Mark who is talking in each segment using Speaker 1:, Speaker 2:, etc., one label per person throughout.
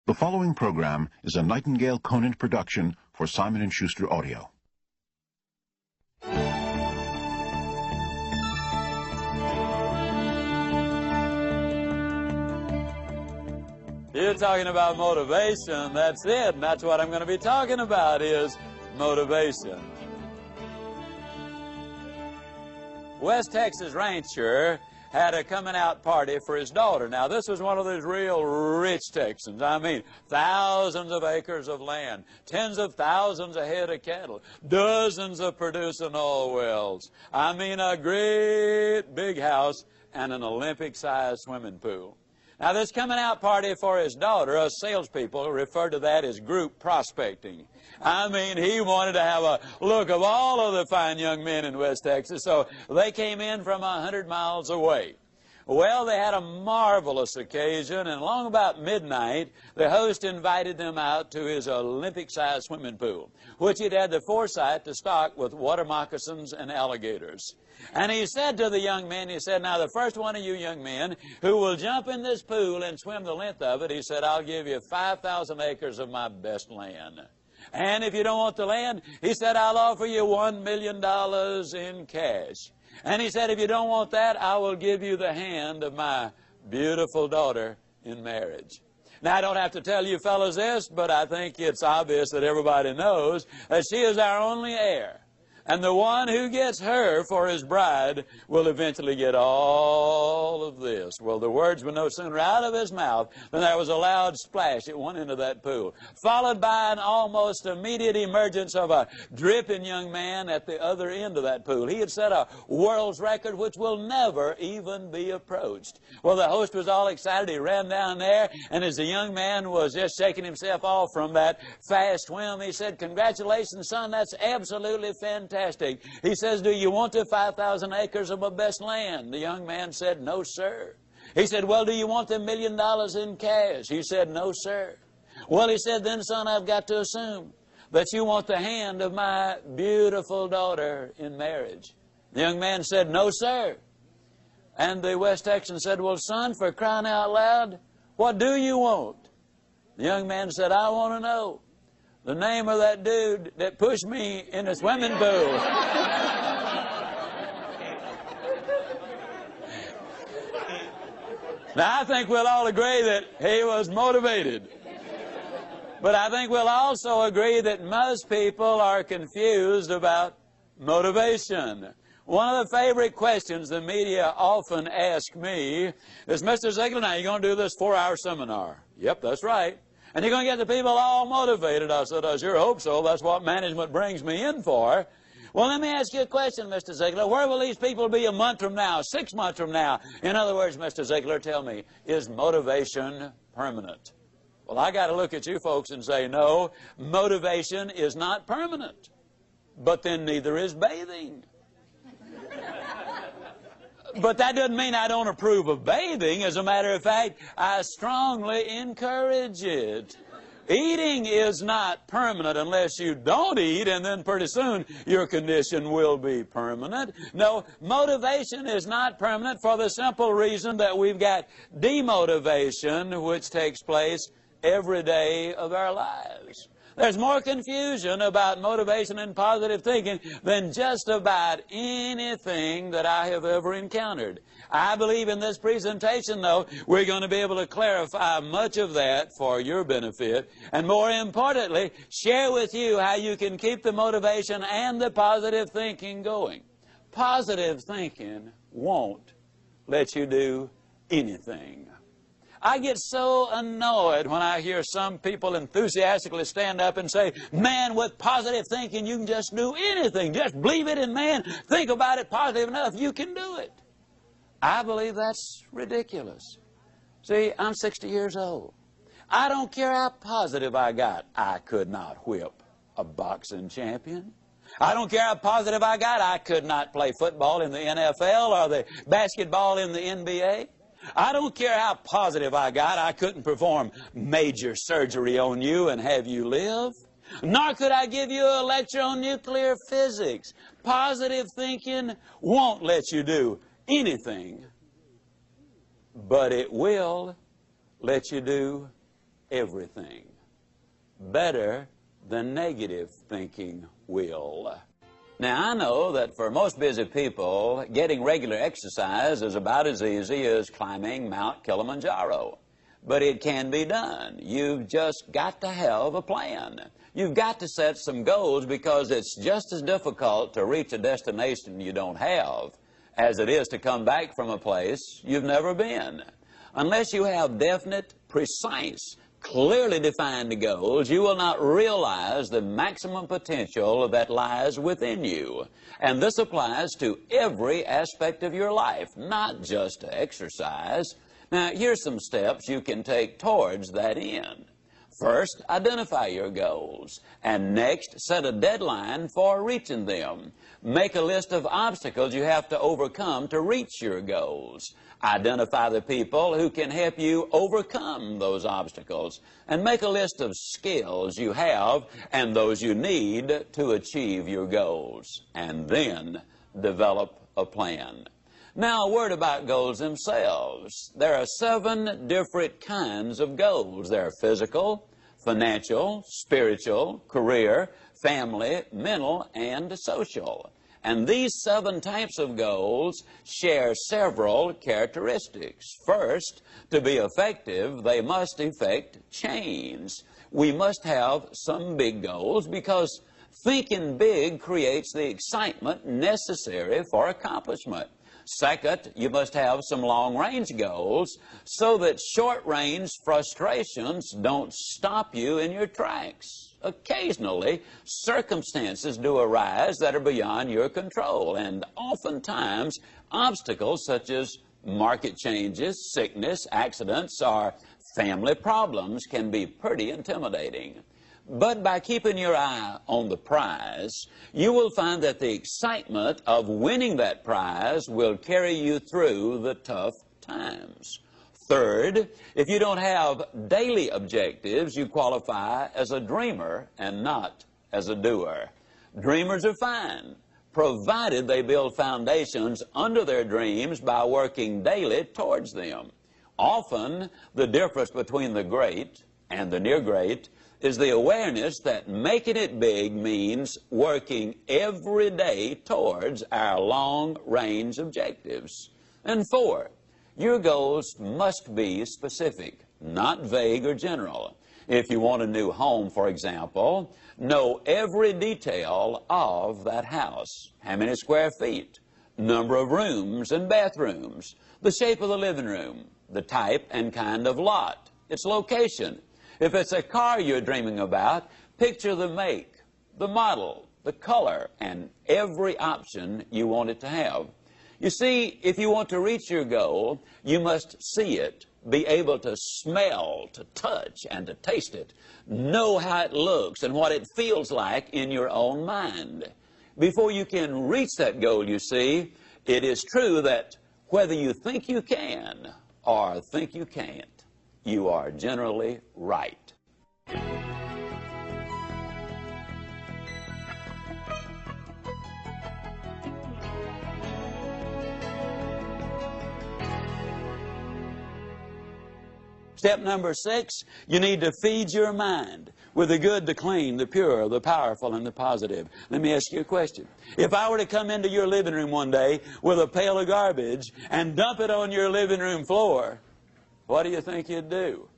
Speaker 1: The following program is a Nightingale Conant production for Simon & Schuster Audio.
Speaker 2: You're talking about motivation. That's it. And that's what I'm going to be talking about is motivation. West Texas rancher had a coming out party for his daughter. Now, this was one of those real rich Texans. I mean, thousands of acres of land, tens of thousands of head of cattle, dozens of producing oil wells. I mean, a great big house and an Olympic-sized swimming pool. Now, this coming out party for his daughter, us salespeople refer to that as group prospecting. I mean, he wanted to have a look of all of the fine young men in West Texas, so they came in from 100 miles away. Well, they had a marvelous occasion, and along about midnight, the host invited them out to his Olympic-sized swimming pool, which he'd had the foresight to stock with water moccasins and alligators. And he said to the young men, he said, now the first one of you young men who will jump in this pool and swim the length of it, he said, I'll give you 5,000 acres of my best land. And if you don't want the land, he said, I'll offer you $1 million in cash. And he said, if you don't want that, I will give you the hand of my beautiful daughter in marriage. Now, I don't have to tell you fellows this, but I think it's obvious that everybody knows that she is our only heir. And the one who gets her for his bride will eventually get all of this. Well, the words were no sooner out of his mouth than there was a loud splash at one end of that pool, followed by an almost immediate emergence of a dripping young man at the other end of that pool. He had set a world's record which will never even be approached. Well, the host was all excited. He ran down there, and as the young man was just shaking himself off from that fast swim, he said, congratulations, son, that's absolutely fantastic. He says, do you want the 5,000 acres of my best land? The young man said, no, sir. He said, well, do you want the $1 million in cash? He said, no, sir. Well, he said, then, son, I've got to assume that you want the hand of my beautiful daughter in marriage. The young man said, no, sir. And the West Texan said, well, son, for crying out loud, what do you want? The young man said, I want to know the name of that dude that pushed me in the swimming pool. Now, I think we'll all agree that he was motivated. But I think we'll also agree that most people are confused about motivation. One of the favorite questions the media often ask me is, Mr. Ziglar, now you're going to do this 4-hour seminar. Yep, that's right. And you're going to get the people all motivated. I said, I sure hope so. That's what management brings me in for. Well, let me ask you a question, Mr. Ziglar. Where will these people be a month from now, 6 months from now? In other words, Mr. Ziglar, tell me, is motivation permanent? Well, I got to look at you folks and say, no, motivation is not permanent. But then neither is bathing. But that doesn't mean I don't approve of bathing. As a matter of fact, I strongly encourage it. Eating is not permanent unless you don't eat, and then pretty soon your condition will be permanent. No, motivation is not permanent for the simple reason that we've got demotivation, which takes place every day of our lives. There's more confusion about motivation and positive thinking than just about anything that I have ever encountered. I believe in this presentation, though, we're going to be able to clarify much of that for your benefit, and more importantly, share with you how you can keep the motivation and the positive thinking going. Positive thinking won't let you do anything. I get so annoyed when I hear some people enthusiastically stand up and say, man, with positive thinking, you can just do anything. Just believe it, and man, think about it positive enough, you can do it. I believe that's ridiculous. See, I'm 60 years old. I don't care how positive I got. I could not whip a boxing champion. I don't care how positive I got. I could not play football in the NFL or the basketball in the NBA. I don't care how positive I got, I couldn't perform major surgery on you and have you live. Nor could I give you a lecture on nuclear physics. Positive thinking won't let you do anything, but it will let you do everything. Better than negative thinking will. Now, I know that for most busy people, getting regular exercise is about as easy as climbing Mount Kilimanjaro. But it can be done. You've just got to have a plan. You've got to set some goals, because it's just as difficult to reach a destination you don't have as it is to come back from a place you've never been. Unless you have definite, precise, clearly defined goals, you will not realize the maximum potential that lies within you. And this applies to every aspect of your life, not just to exercise. Now, here's some steps you can take towards that end. First, identify your goals, and next, set a deadline for reaching them. Make a list of obstacles you have to overcome to reach your goals. Identify the people who can help you overcome those obstacles, and make a list of skills you have and those you need to achieve your goals, and then develop a plan. Now, a word about goals themselves. There are 7 different kinds of goals. There are physical, financial, spiritual, career, family, mental, and social. And these 7 types of goals share several characteristics. First, to be effective, they must effect change. We must have some big goals, because thinking big creates the excitement necessary for accomplishment. Second, you must have some long-range goals so that short-range frustrations don't stop you in your tracks. Occasionally, circumstances do arise that are beyond your control, and oftentimes, obstacles such as market changes, sickness, accidents, or family problems can be pretty intimidating. But by keeping your eye on the prize, you will find that the excitement of winning that prize will carry you through the tough times. Third, if you don't have daily objectives, you qualify as a dreamer and not as a doer. Dreamers are fine, provided they build foundations under their dreams by working daily towards them. Often, the difference between the great and the near great is the awareness that making it big means working every day towards our long-range objectives. And 4, your goals must be specific, not vague or general. If you want a new home, for example, know every detail of that house. How many square feet, number of rooms and bathrooms, the shape of the living room, the type and kind of lot, its location. If it's a car you're dreaming about, picture the make, the model, the color, and every option you want it to have. You see, if you want to reach your goal, you must see it, be able to smell, to touch, and to taste it. Know how it looks and what it feels like in your own mind. Before you can reach that goal, you see, it is true that whether you think you can or think you can't, you are generally right. Step number 6, you need to feed your mind with the good, the clean, the pure, the powerful, and the positive. Let me ask you a question. If I were to come into your living room one day with a pail of garbage and dump it on your living room floor, what do you think you'd do?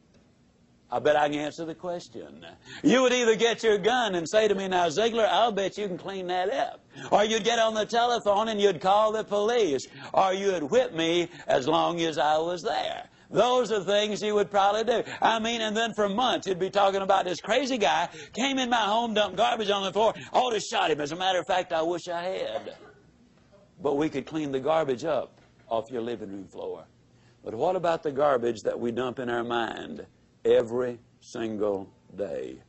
Speaker 2: I bet I can answer the question. You would either get your gun and say to me, "Now, Ziglar, I'll bet you can clean that up." Or you'd get on the telephone and you'd call the police. Or you'd whip me as long as I was there. Those are things you would probably do. I mean, and then for months you'd be talking about this crazy guy came in my home, dumped garbage on the floor, ought to shot him. As a matter of fact, I wish I had. But we could clean the garbage up off your living room floor. But what about the garbage that we dump in our mind every single day?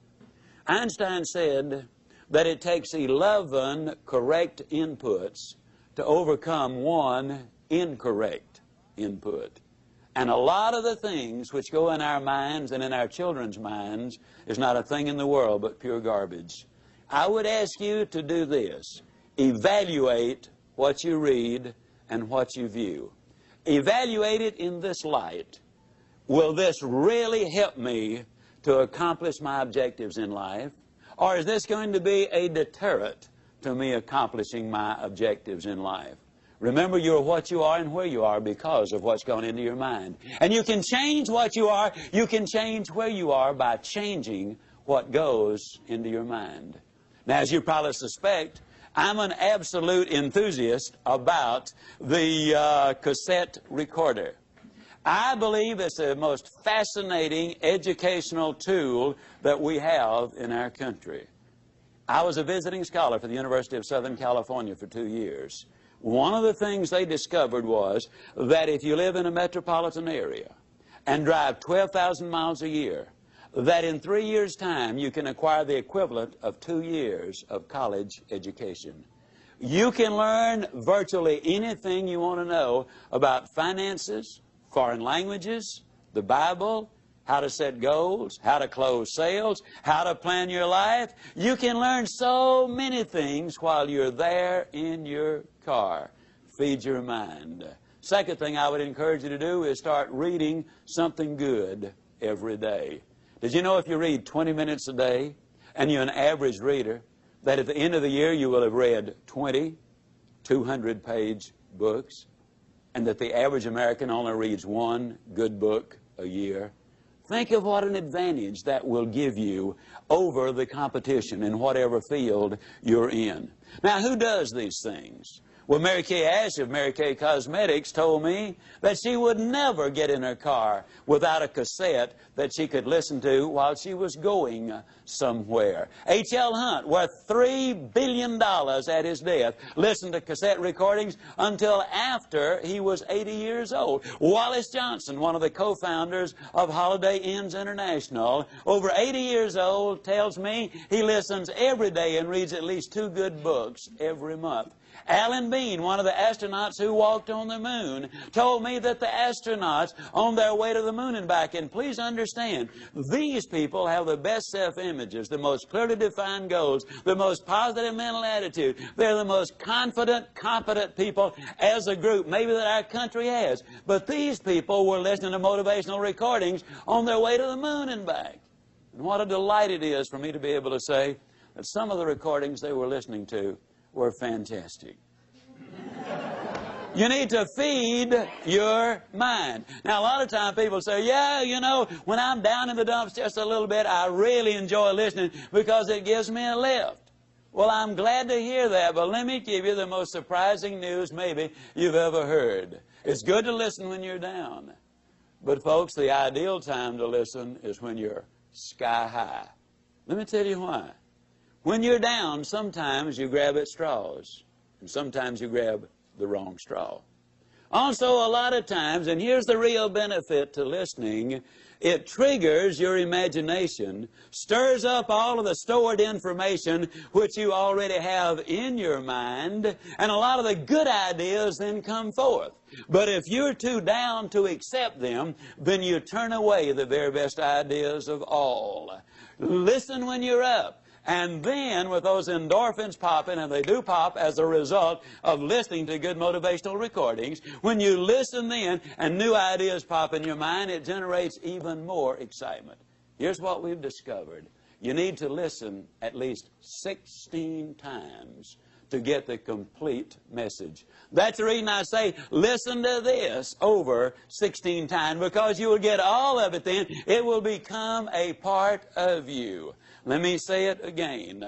Speaker 2: Einstein said that it takes 11 correct inputs to overcome one incorrect input. And a lot of the things which go in our minds and in our children's minds is not a thing in the world but pure garbage. I would ask you to do this. Evaluate what you read and what you view. Evaluate it in this light. Will this really help me to accomplish my objectives in life? Or is this going to be a deterrent to me accomplishing my objectives in life? Remember, you're what you are and where you are because of what's gone into your mind. And you can change what you are, you can change where you are by changing what goes into your mind. Now, as you probably suspect, I'm an absolute enthusiast about the cassette recorder. I believe it's the most fascinating educational tool that we have in our country. I was a visiting scholar for the University of Southern California for 2 years. One of the things they discovered was that if you live in a metropolitan area and drive 12,000 miles a year, that in 3 years' time you can acquire the equivalent of 2 years of college education. You can learn virtually anything you want to know about finances, foreign languages, the Bible, how to set goals, how to close sales, how to plan your life. You can learn so many things while you're there in your car. Feed your mind. Second thing I would encourage you to do is start reading something good every day. Did you know if you read 20 minutes a day and you're an average reader, that at the end of the year you will have read 20 200-page books, and that the average American only reads one good book a year? Think of what an advantage that will give you over the competition in whatever field you're in. Now, who does these things? Well, Mary Kay Ash of Mary Kay Cosmetics told me that she would never get in her car without a cassette that she could listen to while she was going somewhere. H.L. Hunt, worth $3 billion at his death, listened to cassette recordings until after he was 80 years old. Wallace Johnson, one of the co-founders of Holiday Inns International, over 80 years old, tells me he listens every day and reads at least 2 good books every month. Alan Bean, one of the astronauts who walked on the moon, told me that the astronauts on their way to the moon and back, and please understand, these people have the best self-images, the most clearly defined goals, the most positive mental attitude. They're the most confident, competent people as a group, maybe that our country has. But these people were listening to motivational recordings on their way to the moon and back. And what a delight it is for me to be able to say that some of the recordings they were listening to were fantastic. You need to feed your mind. Now, a lot of times people say, yeah, you know, when I'm down in the dumps just a little bit, I really enjoy listening because it gives me a lift. Well, I'm glad to hear that, but let me give you the most surprising news maybe you've ever heard. It's good to listen when you're down. But, folks, the ideal time to listen is when you're sky high. Let me tell you why. When you're down, sometimes you grab at straws, and sometimes you grab the wrong straw. Also, a lot of times, and here's the real benefit to listening, it triggers your imagination, stirs up all of the stored information which you already have in your mind, and a lot of the good ideas then come forth. But if you're too down to accept them, then you turn away the very best ideas of all. Listen when you're up. And then, with those endorphins popping, and they do pop as a result of listening to good motivational recordings, when you listen then and new ideas pop in your mind, it generates even more excitement. Here's what we've discovered. You need to listen at least 16 times to get the complete message. That's the reason I say listen to this over 16 times, because you will get all of it then. It will become a part of you. Let me say it again.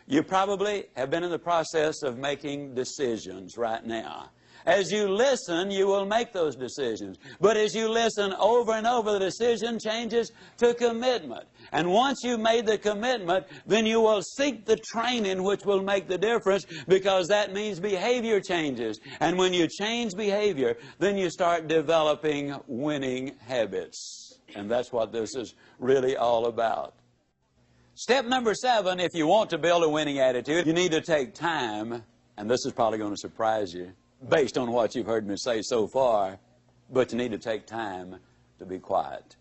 Speaker 2: You probably have been in the process of making decisions right now. As you listen, you will make those decisions. But as you listen over and over, the decision changes to commitment. And once you've made the commitment, then you will seek the training which will make the difference, because that means behavior changes. And when you change behavior, then you start developing winning habits. And that's what this is really all about. Step number 7, if you want to build a winning attitude, you need to take time, and this is probably going to surprise you, based on what you've heard me say so far, but you need to take time to be quiet.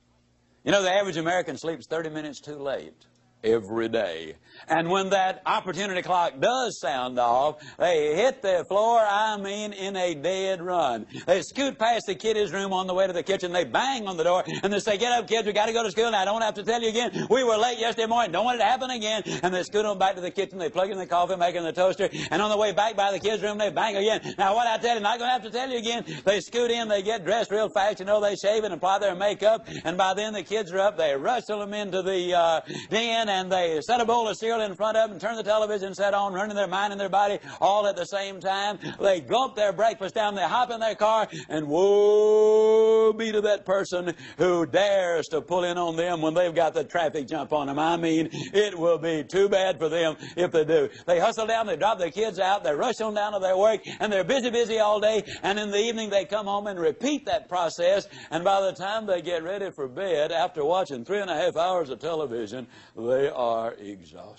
Speaker 2: You know, the average American sleeps 30 minutes too late. every day. And when that opportunity clock does sound off, they hit the floor, I mean, in a dead run. They scoot past the kiddies' room on the way to the kitchen. They bang on the door, and they say, "Get up, kids, we got to go to school." Now, I don't have to tell you again, we were late yesterday morning. Don't want it to happen again. And they scoot on back to the kitchen. They plug in the coffee maker and the toaster. And on the way back by the kids' room, they bang again. Now, what I tell you, not going to have to tell you again. They scoot in, they get dressed real fast. You know, they shave and apply their makeup. And by then, the kids are up. They rustle them into the den, and they set a bowl of cereal in front of them, turn the television set on, running their mind and their body all at the same time. They gulp their breakfast down, they hop in their car, and woe be to that person who dares to pull in on them when they've got the traffic jump on them. I mean, it will be too bad for them if they do. They hustle down, they drop their kids out, they rush on down to their work, and they're busy all day, and in the evening they come home and repeat that process, and by the time they get ready for bed, after watching 3.5 hours of television, they are exhausted.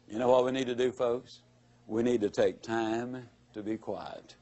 Speaker 2: You know what we need to do, folks? We need to take time to be quiet.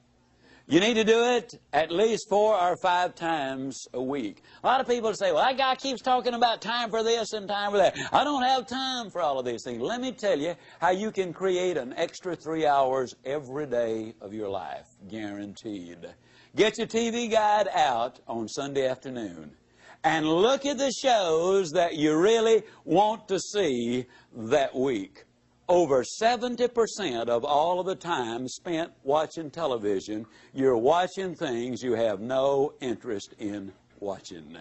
Speaker 2: You need to do it at least 4 or 5 times a week. A lot of people say, "Well, that guy keeps talking about time for this and time for that. I don't have time for all of these things." Let me tell you how you can create an extra 3 hours every day of your life. Guaranteed. Get your TV guide out on Sunday afternoon and look at the shows that you really want to see that week. Over 70% of all of the time spent watching television, you're watching things you have no interest in watching.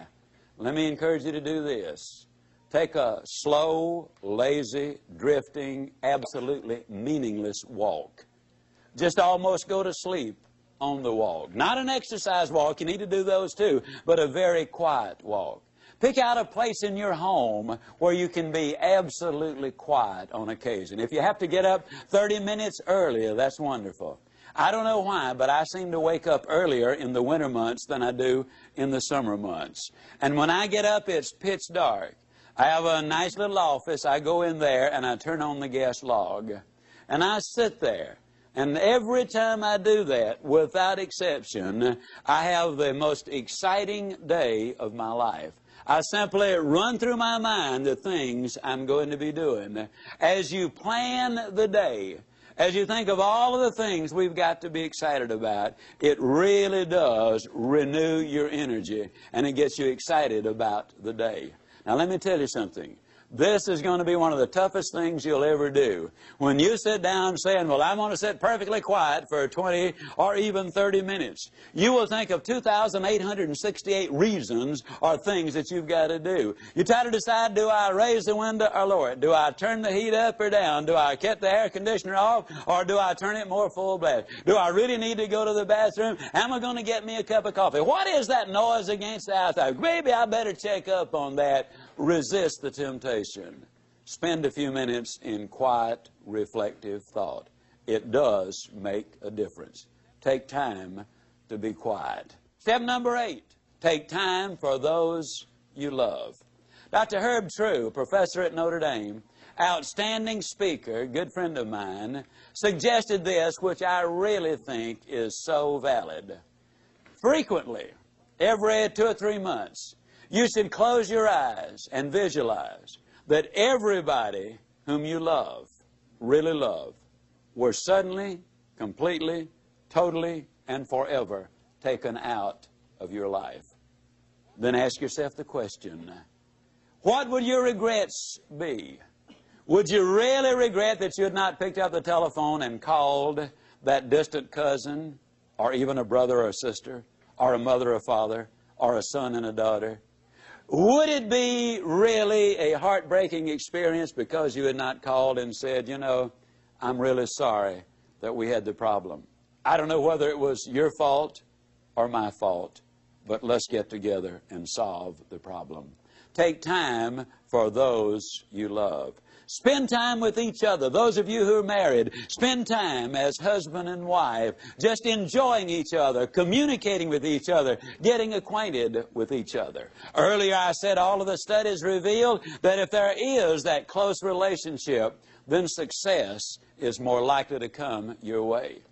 Speaker 2: Let me encourage you to do this. Take a slow, lazy, drifting, absolutely meaningless walk. Just almost go to sleep on the walk. Not an exercise walk, you need to do those too, but a very quiet walk. Pick out a place in your home where you can be absolutely quiet on occasion. If you have to get up 30 minutes earlier, that's wonderful. I don't know why, but I seem to wake up earlier in the winter months than I do in the summer months. And when I get up, it's pitch dark. I have a nice little office. I go in there and I turn on the gas log. And I sit there. And every time I do that, without exception, I have the most exciting day of my life. I simply run through my mind the things I'm going to be doing. As you plan the day, as you think of all of the things we've got to be excited about, it really does renew your energy, and it gets you excited about the day. Now, let me tell you something. This is going to be one of the toughest things you'll ever do. When you sit down saying, "Well, I'm going to sit perfectly quiet for 20 or even 30 minutes, you will think of 2,868 reasons or things that you've got to do. You try to decide, do I raise the window or lower it? Do I turn the heat up or down? Do I cut the air conditioner off or do I turn it more full blast? Do I really need to go to the bathroom? Am I going to get me a cup of coffee? What is that noise against the outside? Maybe I better check up on that." Resist the temptation. Spend a few minutes in quiet, reflective thought. It does make a difference. Take time to be quiet. Step number 8, take time for those you love. Dr. Herb True, professor at Notre Dame, outstanding speaker, good friend of mine, suggested this, which I really think is so valid. Frequently, every 2 or 3 months, you should close your eyes and visualize that everybody whom you love, really love, were suddenly, completely, totally, and forever taken out of your life. Then ask yourself the question, what would your regrets be? Would you really regret that you had not picked up the telephone and called that distant cousin, or even a brother or a sister, or a mother or father, or a son and a daughter? Would it be really a heartbreaking experience because you had not called and said, "You know, I'm really sorry that we had the problem. I don't know whether it was your fault or my fault, but let's get together and solve the problem." Take time for those you love. Spend time with each other. Those of you who are married, spend time as husband and wife, just enjoying each other, communicating with each other, getting acquainted with each other. Earlier I said all of the studies revealed that if there is that close relationship, then success is more likely to come your way.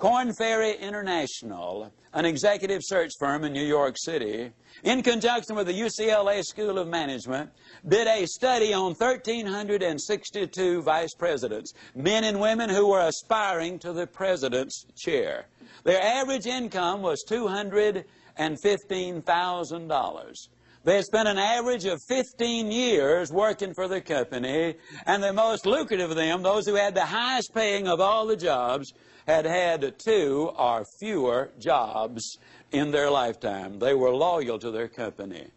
Speaker 2: Korn Ferry International, an executive search firm in New York City, in conjunction with the UCLA School of Management, did a study on 1,362 vice presidents, men and women who were aspiring to the president's chair. Their average income was $215,000. They had spent an average of 15 years working for the company, and the most lucrative of them, those who had the highest paying of all the jobs, had had 2 or fewer jobs in their lifetime. They were loyal to their company.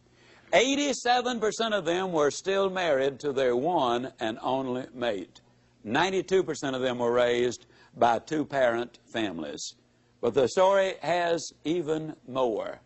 Speaker 2: 87% of them were still married to their one and only mate. 92% of them were raised by 2-parent families. But the story has even more.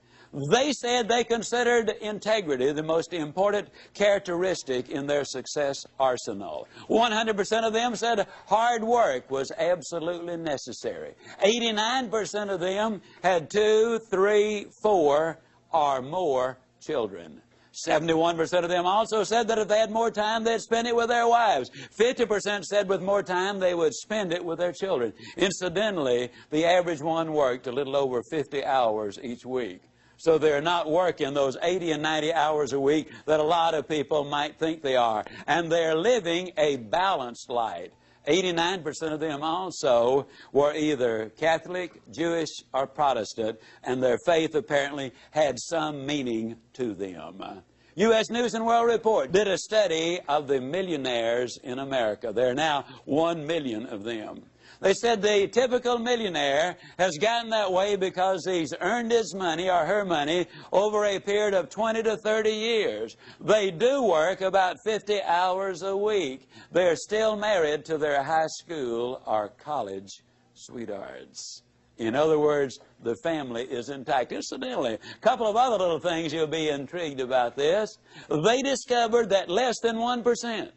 Speaker 2: They said they considered integrity the most important characteristic in their success arsenal. 100% of them said hard work was absolutely necessary. 89% of them had 2, 3, 4, or more children. 71% of them also said that if they had more time, they'd spend it with their wives. 50% said with more time, they would spend it with their children. Incidentally, the average one worked a little over 50 hours each week. So they're not working those 80 and 90 hours a week that a lot of people might think they are. And they're living a balanced life. 89% of them also were either Catholic, Jewish, or Protestant, and their faith apparently had some meaning to them. U.S. News and World Report did a study of the millionaires in America. There are now 1 million of them. They said the typical millionaire has gotten that way because he's earned his money or her money over a period of 20 to 30 years. They do work about 50 hours a week. They're still married to their high school or college sweethearts. In other words, the family is intact. Incidentally, a couple of other little things you'll be intrigued about this. They discovered that less than 1%,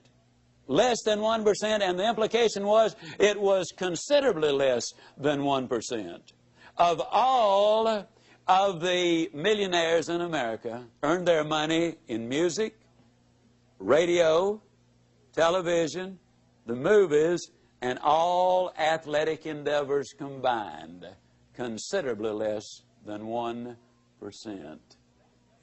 Speaker 2: and the implication was it was considerably less than 1%, of all of the millionaires in America earned their money in music, radio, television, the movies, and all athletic endeavors combined. Considerably less than 1%.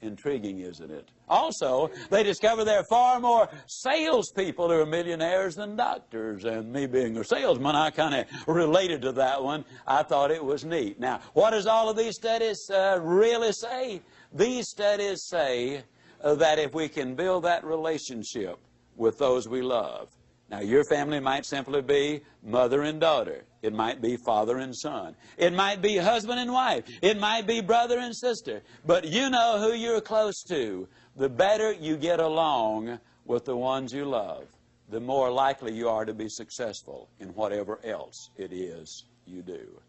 Speaker 2: Intriguing, isn't it? Also, they discovered there are far more salespeople who are millionaires than doctors. And me being a salesman, I kind of related to that one. I thought it was neat. Now, what does all of these studies really say? These studies say that if we can build that relationship with those we love. Now, your family might simply be mother and daughter. It might be father and son. It might be husband and wife. It might be brother and sister. But you know who you're close to. The better you get along with the ones you love, the more likely you are to be successful in whatever else it is you do.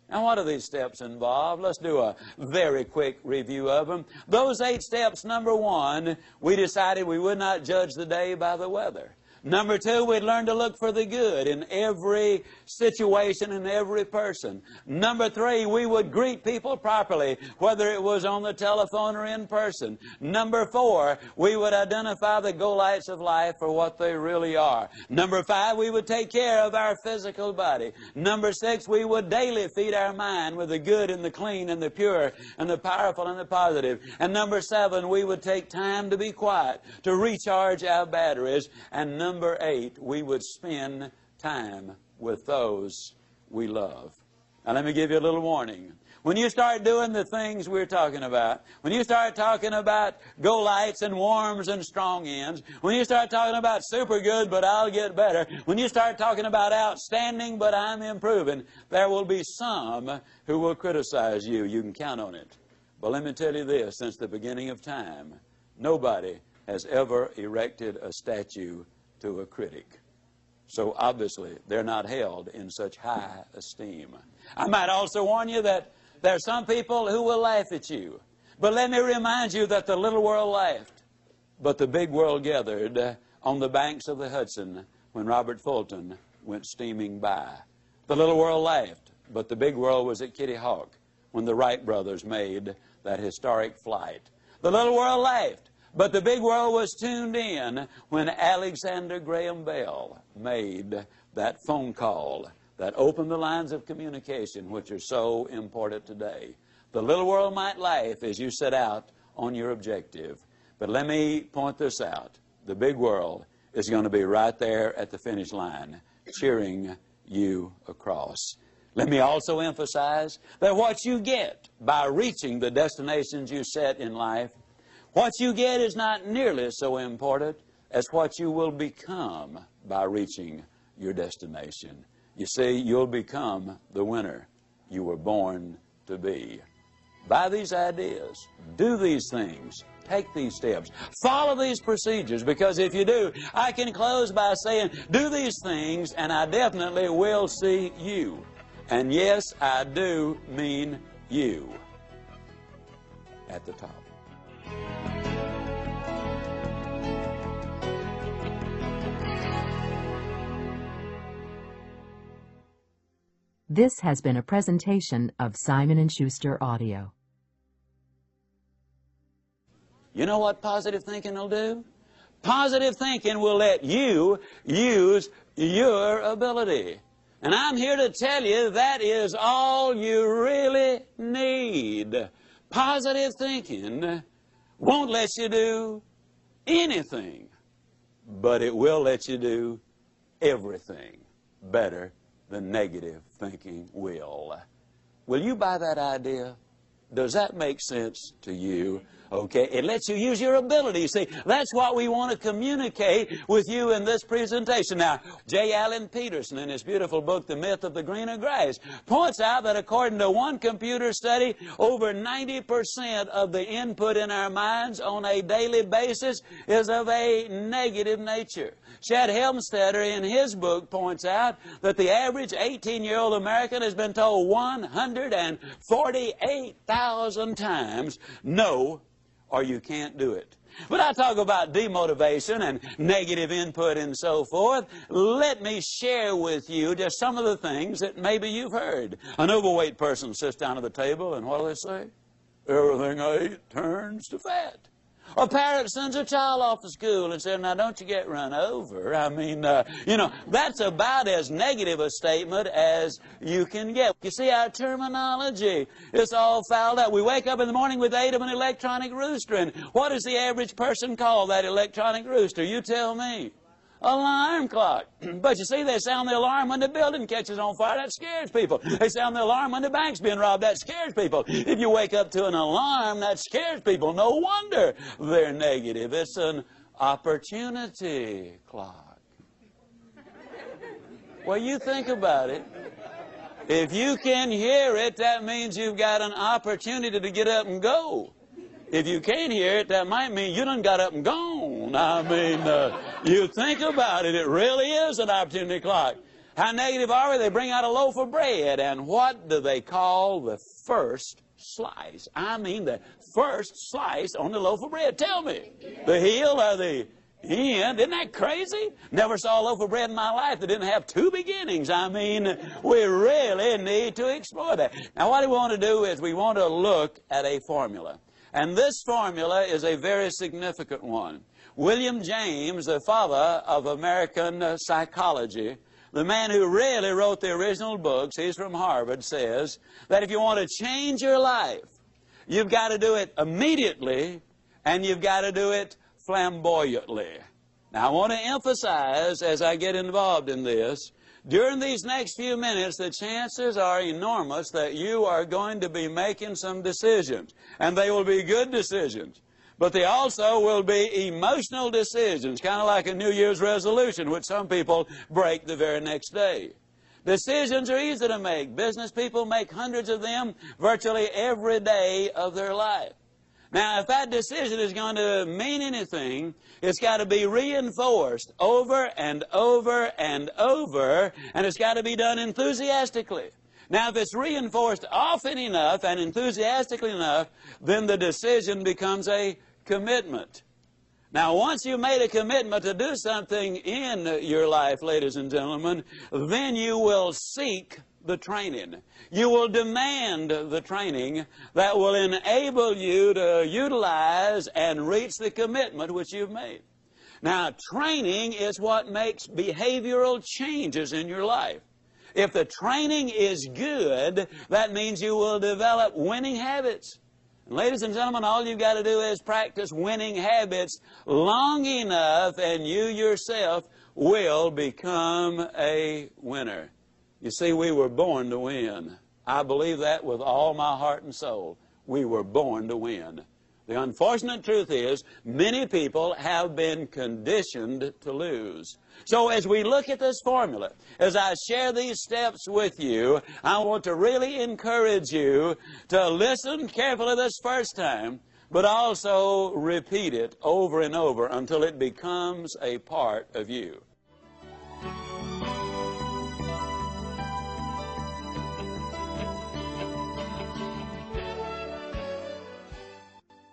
Speaker 2: Now, what do these steps involve? Let's do a very quick review of them. Those 8 steps, number 1, we decided we would not judge the day by the weather. Number 2, we'd learn to look for the good in every situation and every person. Number 3, we would greet people properly, whether it was on the telephone or in person. Number 4, we would identify the go-lights of life for what they really are. Number 5, we would take care of our physical body. Number 6, we would daily feed our mind with the good and the clean and the pure and the powerful and the positive. And number 7, we would take time to be quiet, to recharge our batteries. And number 8, we would spend time with those we love. Now, let me give you a little warning. When you start doing the things we're talking about, when you start talking about go-lights and warms and strong ends, when you start talking about super good but I'll get better, when you start talking about outstanding but I'm improving, there will be some who will criticize you. You can count on it. But let me tell you this, since the beginning of time, nobody has ever erected a statue to a critic. So obviously, they're not held in such high esteem. I might also warn you that there are some people who will laugh at you. But let me remind you that the little world laughed, but the big world gathered on the banks of the Hudson when Robert Fulton went steaming by. The little world laughed, but the big world was at Kitty Hawk when the Wright brothers made that historic flight. The little world laughed, but the big world was tuned in when Alexander Graham Bell made that phone call that open the lines of communication which are so important today. The little world might laugh as you set out on your objective, but let me point this out. The big world is going to be right there at the finish line, cheering you across. Let me also emphasize that what you get by reaching the destinations you set in life, what you get is not nearly so important as what you will become by reaching your destination. You see, you'll become the winner you were born to be. Buy these ideas. Do these things. Take these steps. Follow these procedures, because if you do, I can close by saying, do these things, and I definitely will see you. And yes, I do mean you at the top.
Speaker 3: This has been a presentation of Simon & Schuster Audio.
Speaker 2: You know what positive thinking will do? Positive thinking will let you use your ability. And I'm here to tell you that is all you really need. Positive thinking won't let you do anything, but it will let you do everything better than negative thinking will. Will you buy that idea? Does that make sense to you? Okay, it lets you use your ability. See, that's what we want to communicate with you in this presentation. Now, J. Allen Peterson, in his beautiful book, The Myth of the Greener Grass, points out that according to one computer study, over 90% of the input in our minds on a daily basis is of a negative nature. Shad Helmstetter, in his book, points out that the average 18-year-old American has been told 148,000 times, no, or you can't do it. But I talk about demotivation and negative input and so forth. Let me share with you just some of the things that maybe you've heard. An overweight person sits down at the table and what do they say? Everything I eat turns to fat. A parent sends a child off to school and says, now don't you get run over. I mean, that's about as negative a statement as you can get. You see, our terminology is all fouled up. We wake up in the morning with the aid of an electronic rooster. And what does the average person call that electronic rooster? You tell me. Alarm clock. But you see, they sound the alarm when the building catches on fire. That scares people. They sound the alarm when the bank's being robbed. That scares people. If you wake up to an alarm, that scares people. No wonder they're negative. It's an opportunity clock. Well, you think about it. If you can hear it, that means you've got an opportunity to get up and go. If you can't hear it, that might mean you done got up and gone. I mean, you think about it, it really is an opportunity clock. How negative are we? They bring out a loaf of bread, and what do they call the first slice? I mean the first slice on the loaf of bread. Tell me, the heel or the end? Isn't that crazy? Never saw a loaf of bread in my life that didn't have two beginnings. I mean, we really need to explore that. Now, what we want to do is we want to look at a formula. And this formula is a very significant one. William James, the father of American psychology, the man who really wrote the original books, he's from Harvard, says that if you want to change your life, you've got to do it immediately and you've got to do it flamboyantly. Now, I want to emphasize as I get involved in this, during these next few minutes, the chances are enormous that you are going to be making some decisions. And they will be good decisions. But they also will be emotional decisions, kind of like a New Year's resolution, which some people break the very next day. Decisions are easy to make. Business people make hundreds of them virtually every day of their life. Now, if that decision is going to mean anything, it's got to be reinforced over and over and over, and it's got to be done enthusiastically. Now, if it's reinforced often enough and enthusiastically enough, then the decision becomes a commitment. Now, once you've made a commitment to do something in your life, ladies and gentlemen, then you will seek the training. You will demand the training that will enable you to utilize and reach the commitment which you've made. Now, training is what makes behavioral changes in your life. If the training is good, that means you will develop winning habits. And ladies and gentlemen, all you've got to do is practice winning habits long enough, and you yourself will become a winner. You see, we were born to win. I believe that with all my heart and soul. We were born to win. The unfortunate truth is, many people have been conditioned to lose. So as we look at this formula, as I share these steps with you, I want to really encourage you to listen carefully this first time, but also repeat it over and over until it becomes a part of you.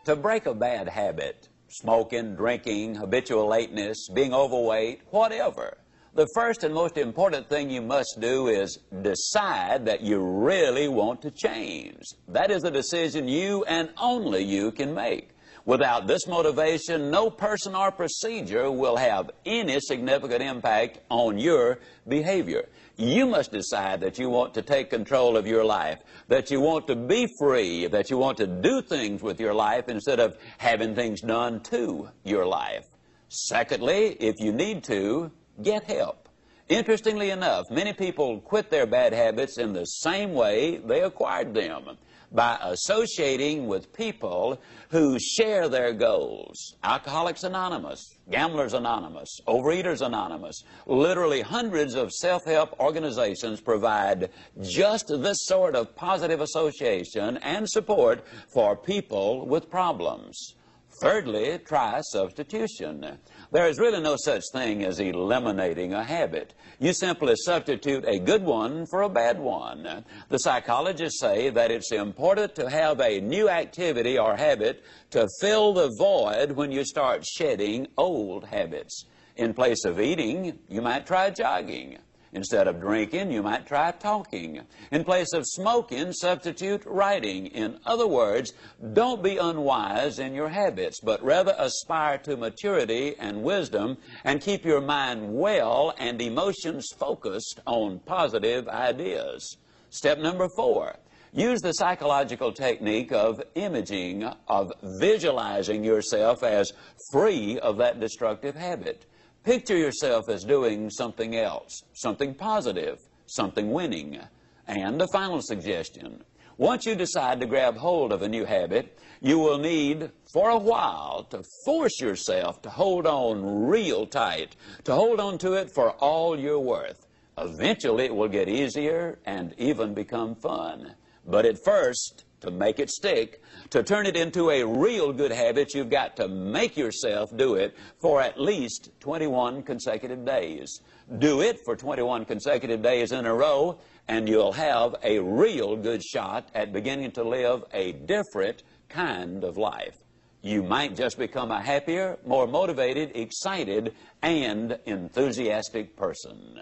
Speaker 2: To break a bad habit, smoking, drinking, habitual lateness, being overweight, whatever, the first and most important thing you must do is decide that you really want to change. That is a decision you and only you can make. Without this motivation, no person or procedure will have any significant impact on your behavior. You must decide that you want to take control of your life, that you want to be free, that you want to do things with your life instead of having things done to your life. Secondly, if you need to, get help. Interestingly enough, many people quit their bad habits in the same way they acquired them, by associating with people who share their goals. Alcoholics Anonymous, Gamblers Anonymous, Overeaters Anonymous, literally hundreds of self-help organizations provide just this sort of positive association and support for people with problems. Thirdly, try substitution. There is really no such thing as eliminating a habit. You simply substitute a good one for a bad one. The psychologists say that it's important to have a new activity or habit to fill the void when you start shedding old habits. In place of eating, you might try jogging. Instead of drinking, you might try talking. In place of smoking, substitute writing. In other words, don't be unwise in your habits, but rather aspire to maturity and wisdom and keep your mind well and emotions focused on positive ideas. Step number 4. Use the psychological technique of imaging, of visualizing yourself as free of that destructive habit. Picture yourself as doing something else, something positive, something winning. And a final suggestion. Once you decide to grab hold of a new habit, you will need, for a while, to force yourself to hold on real tight, to hold on to it for all you're worth. Eventually, it will get easier and even become fun. But at first, to make it stick, to turn it into a real good habit, you've got to make yourself do it for at least 21 consecutive days. Do it for 21 consecutive days in a row, and you'll have a real good shot at beginning to live a different kind of life. You might just become a happier, more motivated, excited, and enthusiastic person.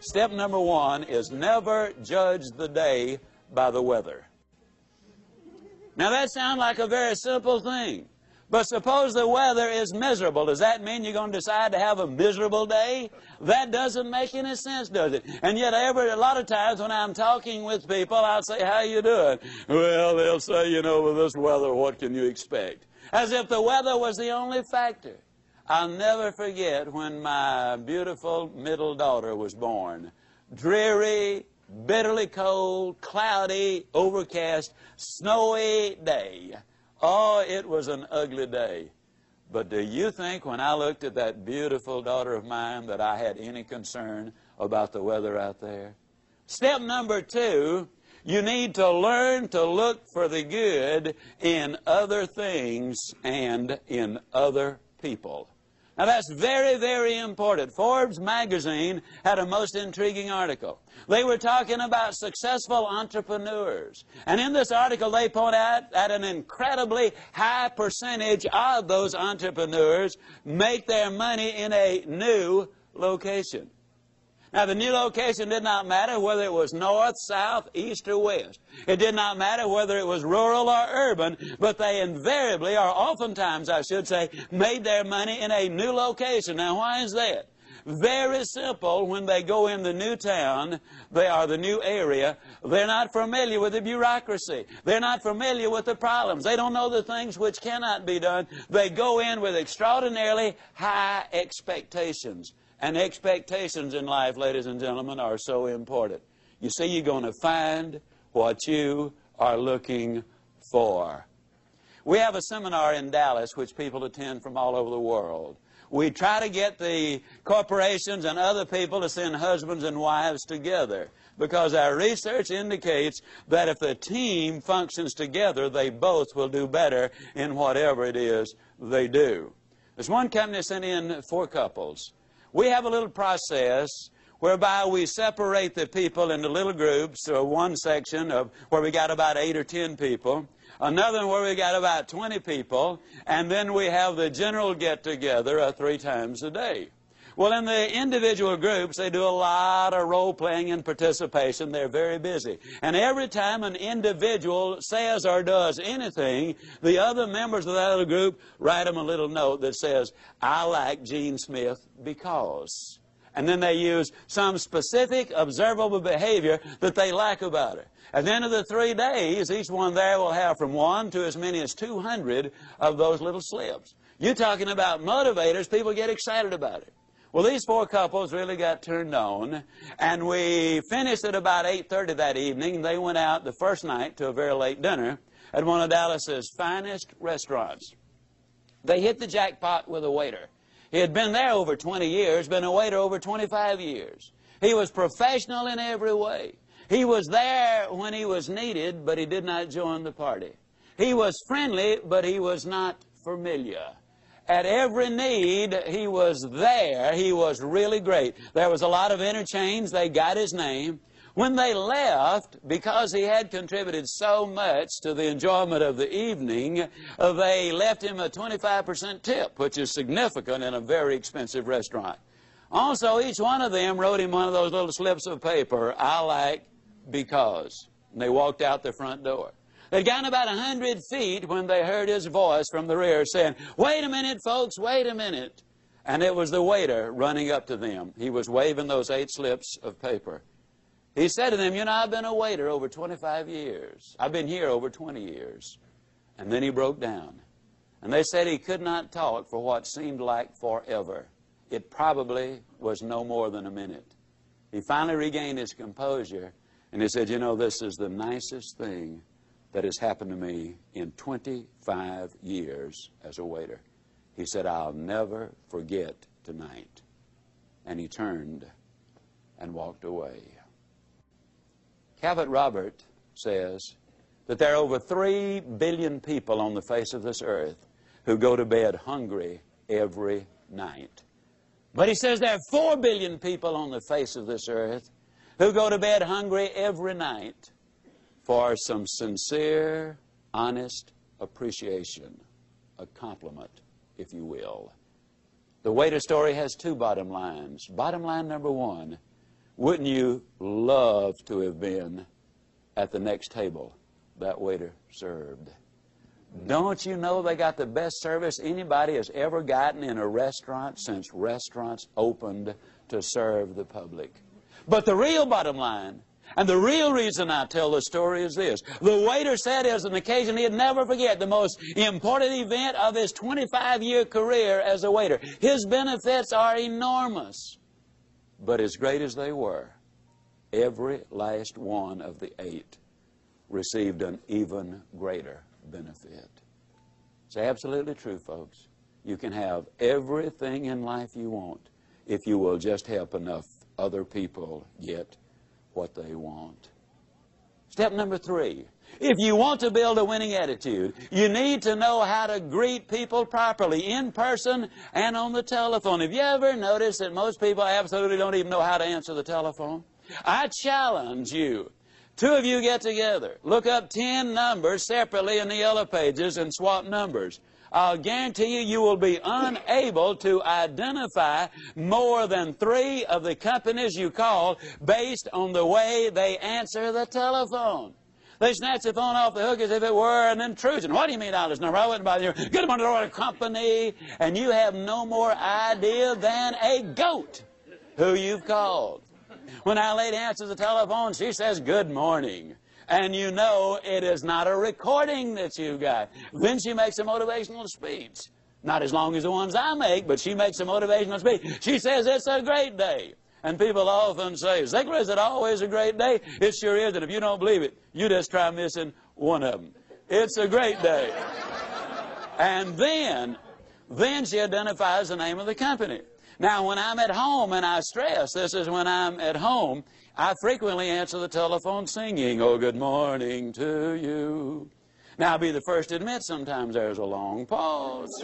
Speaker 2: Step number 1 is never judge the day by the weather. Now that sounds like a very simple thing. But suppose the weather is miserable. Does that mean you're going to decide to have a miserable day? That doesn't make any sense, does it? And yet a lot of times when I'm talking with people, I'll say, how you doing? Well, they'll say, you know, with this weather, what can you expect? As if the weather was the only factor. I'll never forget when my beautiful middle daughter was born. Dreary, bitterly cold, cloudy, overcast, snowy day. Oh, it was an ugly day. But do you think when I looked at that beautiful daughter of mine that I had any concern about the weather out there? Step number 2, you need to learn to look for the good in other things and in other people. Now that's very, very important. Forbes magazine had a most intriguing article. They were talking about successful entrepreneurs. And in this article they point out that an incredibly high percentage of those entrepreneurs make their money in a new location. Now, the new location did not matter whether it was north, south, east, or west. It did not matter whether it was rural or urban, but they invariably, or oftentimes, I should say, made their money in a new location. Now, why is that? Very simple. When they go in the new town, they are the new area, they're not familiar with the bureaucracy. They're not familiar with the problems. They don't know the things which cannot be done. They go in with extraordinarily high expectations. And expectations in life, ladies and gentlemen, are so important. You see, you're going to find what you are looking for. We have a seminar in Dallas which people attend from all over the world. We try to get the corporations and other people to send husbands and wives together, because our research indicates that if the team functions together, they both will do better in whatever it is they do. There's one company sent in 4 couples. We have a little process whereby we separate the people into little groups, or one section of where we got about 8 or 10 people, another one where we got about 20 people, and then we have the general get-together 3 times a day. Well, in the individual groups, they do a lot of role-playing and participation. They're very busy. And every time an individual says or does anything, the other members of that little group write them a little note that says, "I like Gene Smith because." And then they use some specific observable behavior that they like about her. At the end of the 3 days, each one there will have from 1 to as many as 200 of those little slips. You're talking about motivators. People get excited about it. Well, these 4 couples really got turned on, and we finished at about 8:30 that evening. They went out the first night to a very late dinner at one of Dallas's finest restaurants. They hit the jackpot with a waiter. He had been there over 20 years, been a waiter over 25 years. He was professional in every way. He was there when he was needed, but he did not join the party. He was friendly, but he was not familiar. At every need, he was there. He was really great. There was a lot of interchange. They got his name. When they left, because he had contributed so much to the enjoyment of the evening, they left him a 25% tip, which is significant in a very expensive restaurant. Also, each one of them wrote him one of those little slips of paper, "I like because." And they walked out the front door. They'd gotten about 100 feet when they heard his voice from the rear saying, "Wait a minute, folks, wait a minute." And it was the waiter running up to them. He was waving those 8 slips of paper. He said to them, "You know, I've been a waiter over 25 years. I've been here over 20 years. And then he broke down. And they said he could not talk for what seemed like forever. It probably was no more than a minute. He finally regained his composure, and he said, "You know, this is the nicest thing that has happened to me in 25 years as a waiter." He said, "I'll never forget tonight." And he turned and walked away. Cabot Robert says that there are over 3 billion people on the face of this earth who go to bed hungry every night. But he says there are 4 billion people on the face of this earth who go to bed hungry every night for some sincere, honest appreciation, a compliment, if you will. The waiter story has 2 bottom lines. Bottom line number 1, wouldn't you love to have been at the next table that waiter served? Don't you know they got the best service anybody has ever gotten in a restaurant since restaurants opened to serve the public? But the real bottom line, and the real reason I tell the story, is this. The waiter said it was an occasion he'd never forget, the most important event of his 25-year career as a waiter. His benefits are enormous. But as great as they were, every last one of the 8 received an even greater benefit. It's absolutely true, folks. You can have everything in life you want if you will just help enough other people get what they want. Step number 3. If you want to build a winning attitude, you need to know how to greet people properly, in person and on the telephone. Have you ever noticed that most people absolutely don't even know how to answer the telephone? I challenge you. 2 of you get together. Look up 10 numbers separately in the yellow pages and swap numbers. I'll guarantee you, you will be unable to identify more than 3 of the companies you call based on the way they answer the telephone. They snatch the phone off the hook as if it were an intrusion. What do you mean, this number? I wouldn't bother you. Good morning, Lord Company. And you have no more idea than a goat who you've called. When our lady answers the telephone, she says, good morning. And you know it is not a recording that you've got. Then she makes a motivational speech. Not as long as the ones I make, but she makes a motivational speech. She says, it's a great day. And people often say, Ziglar, is it always a great day? It sure is, and if you don't believe it, you just try missing one of them. It's a great day. And then she identifies the name of the company. Now, when I'm at home, and I stress, this is when I'm at home, I frequently answer the telephone singing, oh, good morning to you. Now, I'll be the first to admit sometimes there's a long pause.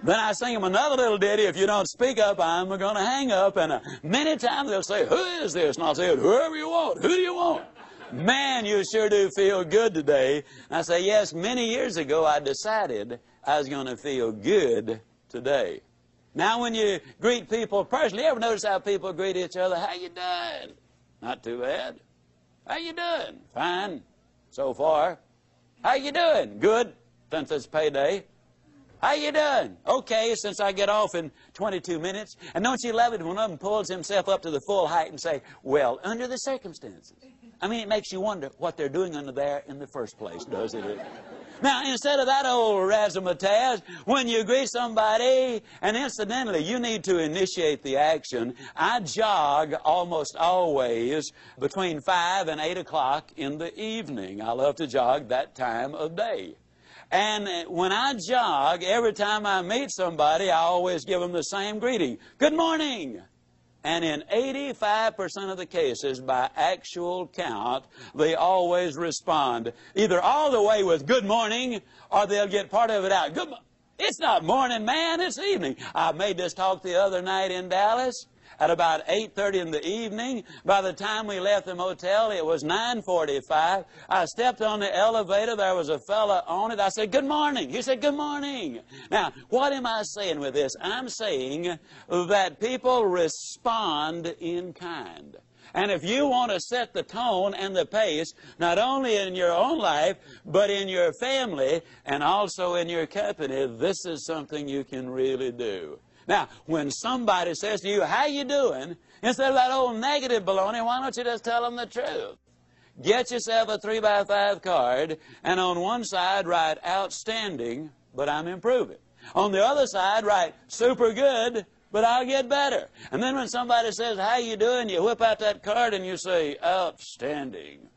Speaker 2: Then I sing them another little ditty, if you don't speak up, I'm going to hang up. And many times they'll say, who is this? And I'll say, whoever you want. Who do you want? Man, you sure do feel good today. And I say, yes, many years ago I decided I was going to feel good today. Now when you greet people personally, you ever notice how people greet each other? How you doing? Not too bad. How you doing? Fine. So far. How you doing? Good. Since it's payday. How you doing? Okay, since I get off in 22 minutes. And don't you love it when one of them pulls himself up to the full height and say, well, under the circumstances. I mean, it makes you wonder what they're doing under there in the first place, doesn't it? Now, instead of that old razzmatazz, when you greet somebody, and incidentally, you need to initiate the action, I jog almost always between 5 and 8 o'clock in the evening. I love to jog that time of day. And when I jog, every time I meet somebody, I always give them the same greeting. Good morning. And in 85% of the cases, by actual count, they always respond either all the way with good morning, or they'll get part of it out. It's not morning, man, it's evening. I made this talk the other night in Dallas at about 8:30 in the evening. By the time we left the motel, it was 9:45. I stepped on the elevator. There was a fella on it. I said, good morning. He said, good morning. Now, what am I saying with this? I'm saying that people respond in kind. And if you want to set the tone and the pace, not only in your own life, but in your family and also in your company, this is something you can really do. Now, when somebody says to you, how you doing? Instead of that old negative baloney, why don't you just tell them the truth? Get yourself a 3x5 card, and on one side write outstanding, but I'm improving. On the other side write super good, but I'll get better. And then when somebody says, how you doing? You whip out that card and you say, outstanding.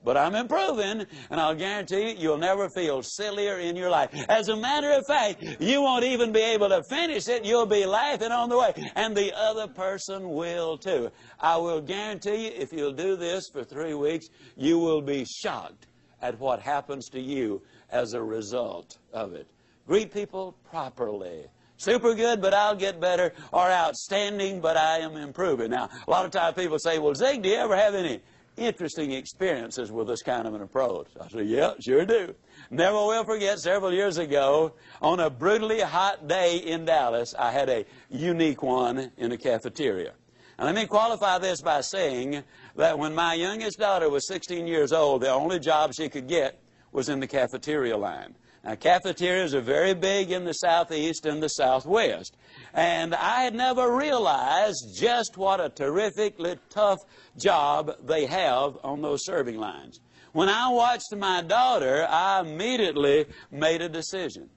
Speaker 2: But I'm improving, and I'll guarantee you, you'll never feel sillier in your life. As a matter of fact, you won't even be able to finish it. You'll be laughing on the way, and the other person will too. I will guarantee you, if you'll do this for 3 weeks, you will be shocked at what happens to you as a result of it. Greet people properly. Super good, but I'll get better, or outstanding, but I am improving. Now, a lot of times people say, well, Zig, do you ever have any interesting experiences with this kind of an approach? I said, yeah, sure do. Never will forget, several years ago, on a brutally hot day in Dallas, I had a unique one in a cafeteria. And let me qualify this by saying that when my youngest daughter was 16 years old, the only job she could get was in the cafeteria line. Now, cafeterias are very big in the Southeast and the Southwest. And I had never realized just what a terrifically tough job they have on those serving lines. When I watched my daughter, I immediately made a decision.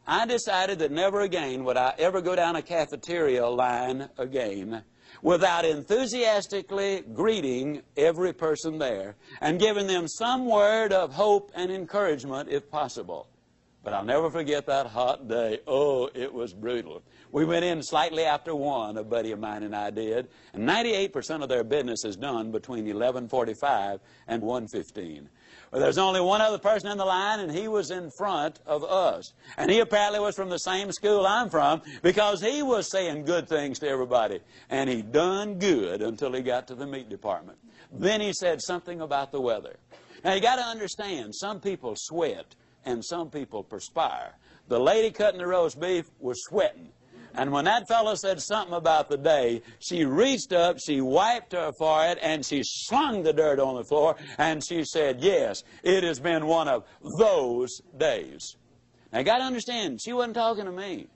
Speaker 2: I decided that never again would I ever go down a cafeteria line again without enthusiastically greeting every person there and giving them some word of hope and encouragement if possible. But I'll never forget that hot day. Oh, it was brutal. We went in slightly after 1, a buddy of mine and I did, and 98% of their business is done between 11:45 and 1:15. Well, there's only one other person in the line, and he was in front of us. And he apparently was from the same school I'm from, because he was saying good things to everybody. And he done good until he got to the meat department. Then he said something about the weather. Now, you got to understand, some people sweat and some people perspire. The lady cutting the roast beef was sweating. And when that fellow said something about the day, she reached up, she wiped her forehead, and she slung the dirt on the floor, and she said, yes, it has been one of those days. Now, you got to understand, she wasn't talking to me.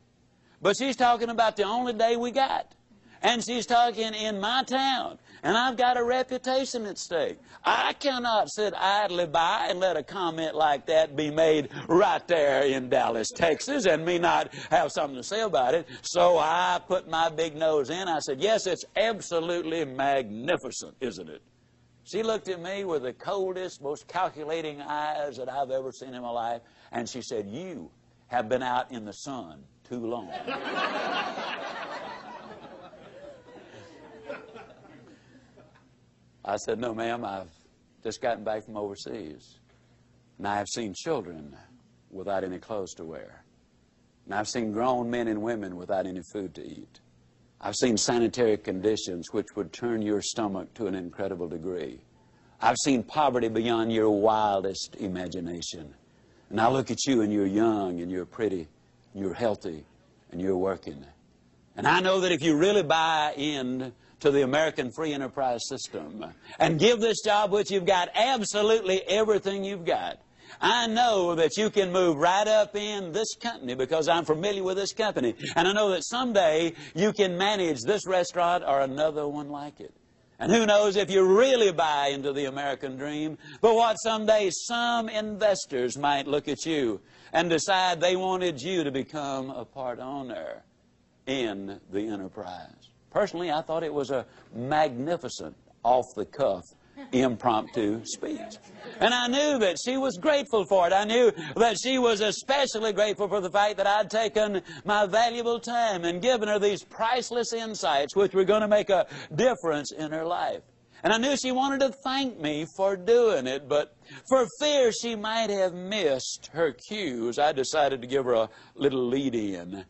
Speaker 2: But she's talking about the only day we got. And she's talking in my town. And I've got a reputation at stake. I cannot sit idly by and let a comment like that be made right there in Dallas, Texas, and me not have something to say about it. So I put my big nose in. I said, yes, it's absolutely magnificent, isn't it? She looked at me with the coldest, most calculating eyes that I've ever seen in my life. And she said, you have been out in the sun too long. I said, no, ma'am, I've just gotten back from overseas. And I have seen children without any clothes to wear. And I've seen grown men and women without any food to eat. I've seen sanitary conditions which would turn your stomach to an incredible degree. I've seen poverty beyond your wildest imagination. And I look at you and you're young and you're pretty, and you're healthy, and you're working. And I know that if you really buy in to the American free enterprise system and give this job which you've got absolutely everything you've got, I know that you can move right up in this company because I'm familiar with this company. And I know that someday you can manage this restaurant or another one like it. And who knows if you really buy into the American dream, but what someday some investors might look at you and decide they wanted you to become a part owner in the enterprise. Personally, I thought it was a magnificent, off-the-cuff, impromptu speech. And I knew that she was grateful for it. I knew that she was especially grateful for the fact that I'd taken my valuable time and given her these priceless insights which were going to make a difference in her life. And I knew she wanted to thank me for doing it, but for fear she might have missed her cues, I decided to give her a little lead-in.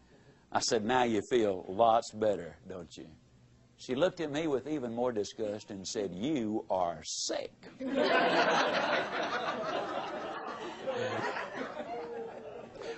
Speaker 2: I said, now you feel lots better, don't you? She looked at me with even more disgust and said, you are sick.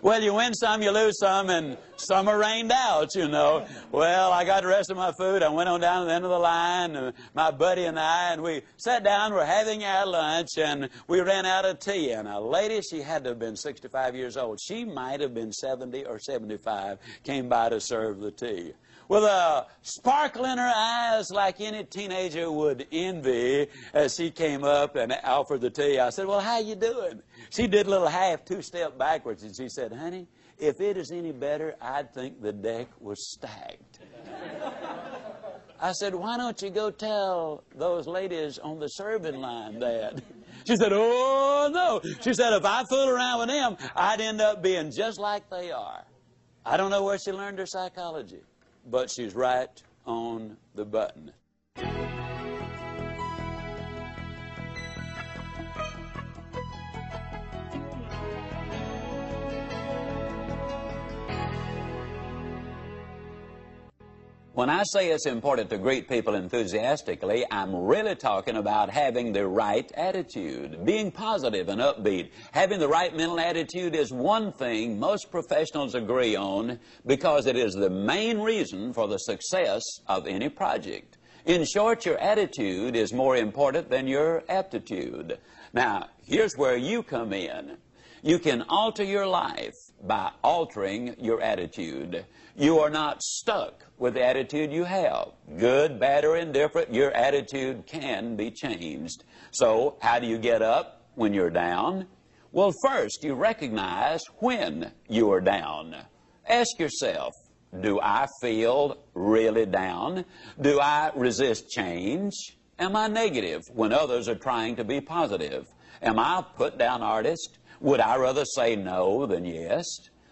Speaker 2: Well, you win some, you lose some, and some are rained out, you know. Well, I got the rest of my food. I went on down to the end of the line, and my buddy and I, and we sat down, we're having our lunch, and we ran out of tea. And a lady, she had to have been 65 years old. She might have been 70 or 75, came by to serve the tea. With a sparkle in her eyes like any teenager would envy, as she came up and offered the tea, I said, well, how you doing? She did a little half two-step backwards, and she said, honey, if it is any better, I'd think the deck was stacked. I said, why don't you go tell those ladies on the serving line that? She said, oh, no. She said, if I fool around with them, I'd end up being just like they are. I don't know where she learned her psychology, but she's right on the button. When I say it's important to greet people enthusiastically, I'm really talking about having the right attitude, being positive and upbeat. Having the right mental attitude is one thing most professionals agree on because it is the main reason for the success of any project. In short, your attitude is more important than your aptitude. Now, here's where you come in. You can alter your life by altering your attitude. You are not stuck with the attitude you have. Good, bad, or indifferent, your attitude can be changed. So, how do you get up when you're down? Well, first, you recognize when you are down. Ask yourself, do I feel really down? Do I resist change? Am I negative when others are trying to be positive? Am I a put-down artist? Would I rather say no than yes?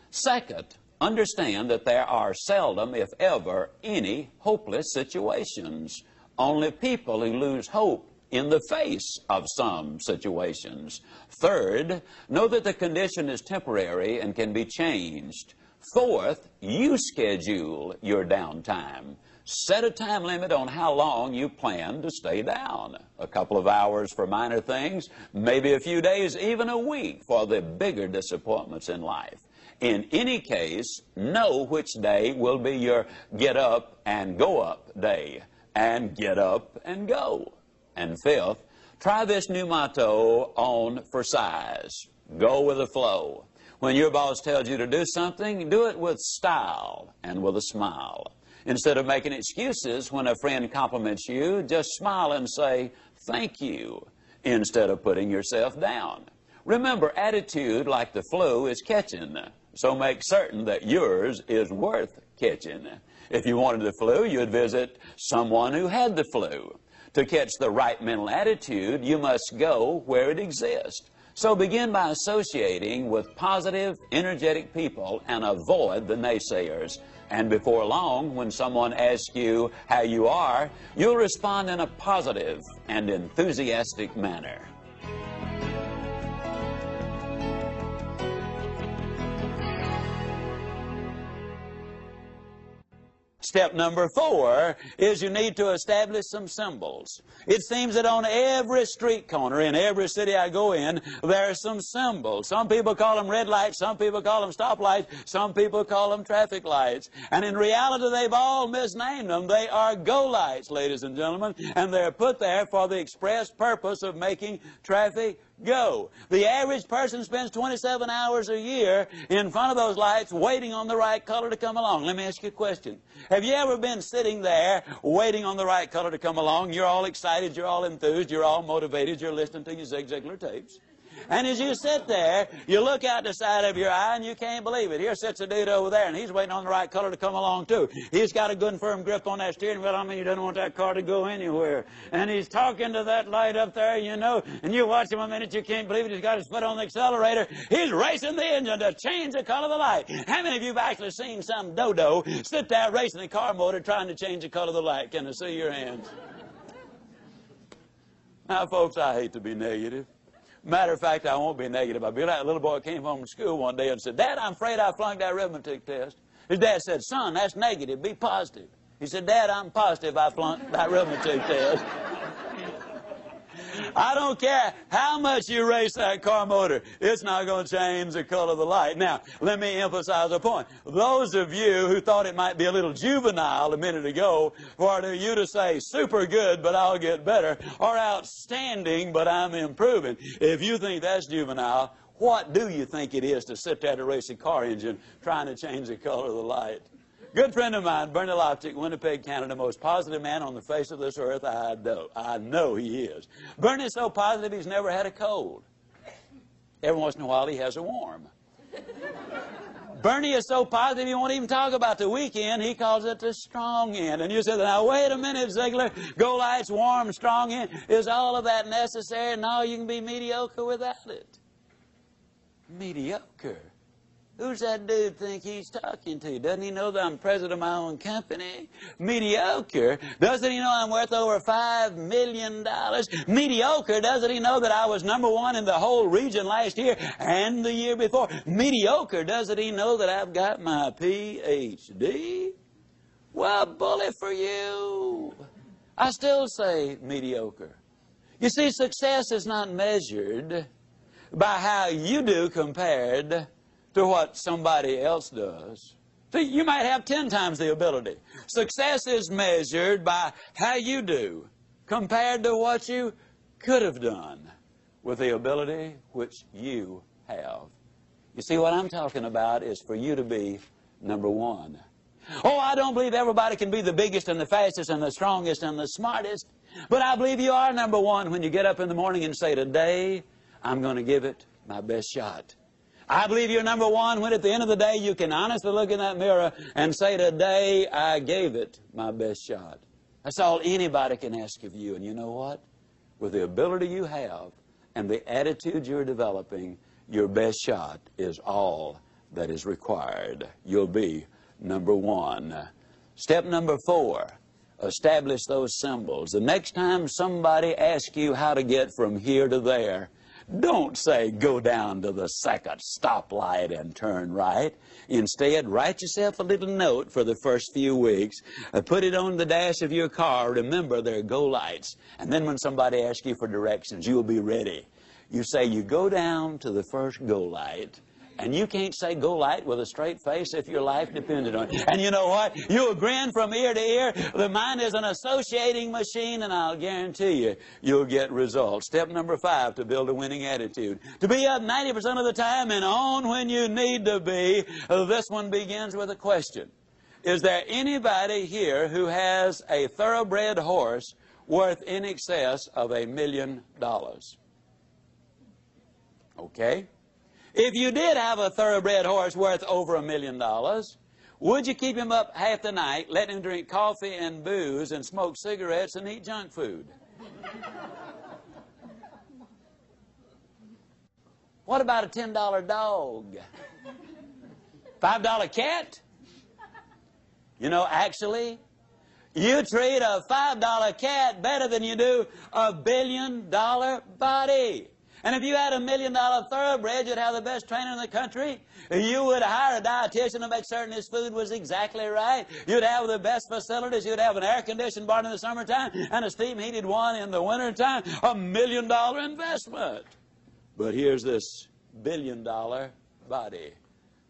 Speaker 2: Second, understand that there are seldom, if ever, any hopeless situations. Only people who lose hope in the face of some situations. Third, know that the condition is temporary and can be changed. Fourth, you schedule your downtime. Set a time limit on how long you plan to stay down. A couple of hours for minor things, maybe a few days, even a week for the bigger disappointments in life. In any case, know which day will be your get up and go up day, and get up and go. And fifth, try this new motto on for size. Go with the flow. When your boss tells you to do something, do it with style and with a smile. Instead of making excuses when a friend compliments you, just smile and say, thank you, instead of putting yourself down. Remember, attitude, like the flu, is catching, so make certain that yours is worth catching. If you wanted the flu, you'd visit someone who had the flu. To catch the right mental attitude, you must go where it exists. So begin by associating with positive, energetic people and avoid the naysayers. And before long, when someone asks you how you are, you'll respond in a positive and enthusiastic manner. Step number 4 is you need to establish some symbols. It seems that on every street corner in every city I go in, there are some symbols. Some people call them red lights, some people call them stoplights, some people call them traffic lights. And in reality, they've all misnamed them. They are go lights, ladies and gentlemen, and they're put there for the express purpose of making traffic go. The average person spends 27 hours a year in front of those lights waiting on the right color to come along. Let me ask you a question. Have you ever been sitting there waiting on the right color to come along? You're all excited, you're all enthused, you're all motivated, you're listening to your Ziglar tapes. And as you sit there, you look out the side of your eye and you can't believe it. Here sits a dude over there and he's waiting on the right color to come along too. He's got a good and firm grip on that steering wheel. I mean, he doesn't want that car to go anywhere. And he's talking to that light up there, you know, and you watch him a minute, you can't believe it. He's got his foot on the accelerator. He's racing the engine to change the color of the light. How many of you have actually seen some dodo sit there racing the car motor trying to change the color of the light? Can I see your hands? Now, folks, I hate to be negative. Matter of fact, I won't be negative. I'll be like a little boy came home from school one day and said, Dad, I'm afraid I flunked that arithmetic test. His dad said, son, that's negative. Be positive. He said, Dad, I'm positive I flunked that arithmetic test. I don't care how much you race that car motor. It's not going to change the color of the light. Now, let me emphasize a point. Those of you who thought it might be a little juvenile a minute ago for you to say super good, but I'll get better, or outstanding, but I'm improving. If you think that's juvenile, what do you think it is to sit there at a racing car engine trying to change the color of the light? Good friend of mine, Bernie Lopchick, Winnipeg, Canada, most positive man on the face of this earth. I know he is. Bernie's so positive he's never had a cold. Every once in a while he has a warm. Bernie is so positive he won't even talk about the weekend. He calls it the strong end. And you said, now wait a minute, Ziglar. Go lights, warm, strong end. Is all of that necessary? No, you can be mediocre without it. Mediocre? Who's that dude think he's talking to? Doesn't he know that I'm president of my own company? Mediocre? Doesn't he know I'm worth over $5 million? Mediocre? Doesn't he know that I was #1 in the whole region last year and the year before? Mediocre? Doesn't he know that I've got my Ph.D.? Well, bully for you. I still say mediocre. You see, success is not measured by how you do compared to what somebody else does. See, you might have 10 times the ability. Success is measured by how you do compared to what you could have done with the ability which you have. You see, what I'm talking about is for you to be #1. Oh, I don't believe everybody can be the biggest and the fastest and the strongest and the smartest, but I believe you are #1 when you get up in the morning and say, today, I'm going to give it my best shot. I believe you're #1 when at the end of the day you can honestly look in that mirror and say, today I gave it my best shot. That's all anybody can ask of you. And you know what? With the ability you have and the attitude you're developing, your best shot is all that is required. You'll be #1. Step number 4, establish those symbols. The next time somebody asks you how to get from here to there, Don't say, go down to the second stoplight and turn right. Instead, write yourself a little note for the first few weeks. Put it on the dash of your car. Remember, there are go lights. And then when somebody asks you for directions, you'll be ready. You say, you go down to the first go light. And you can't say go light with a straight face if your life depended on it. And you know what? You'll grin from ear to ear. The mind is an associating machine, and I'll guarantee you, you'll get results. Step number 5 to build a winning attitude. To be up 90% of the time and on when you need to be. This one begins with a question. Is there anybody here who has a thoroughbred horse worth in excess of $1 million? Okay? If you did have a thoroughbred horse worth over $1 million, would you keep him up half the night, let him drink coffee and booze and smoke cigarettes and eat junk food? What about a $10 dog? $5 cat? You know, actually, you treat a $5 cat better than you do a $1 billion body. And if you had a $1 million thoroughbred, you'd have the best trainer in the country. You would hire a dietitian to make certain his food was exactly right. You'd have the best facilities. You'd have an air-conditioned barn in the summertime and a steam-heated one in the wintertime. $1 million investment. But here's this $1 billion body.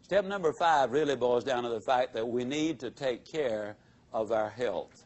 Speaker 2: Step number 5 really boils down to the fact that we need to take care of our health.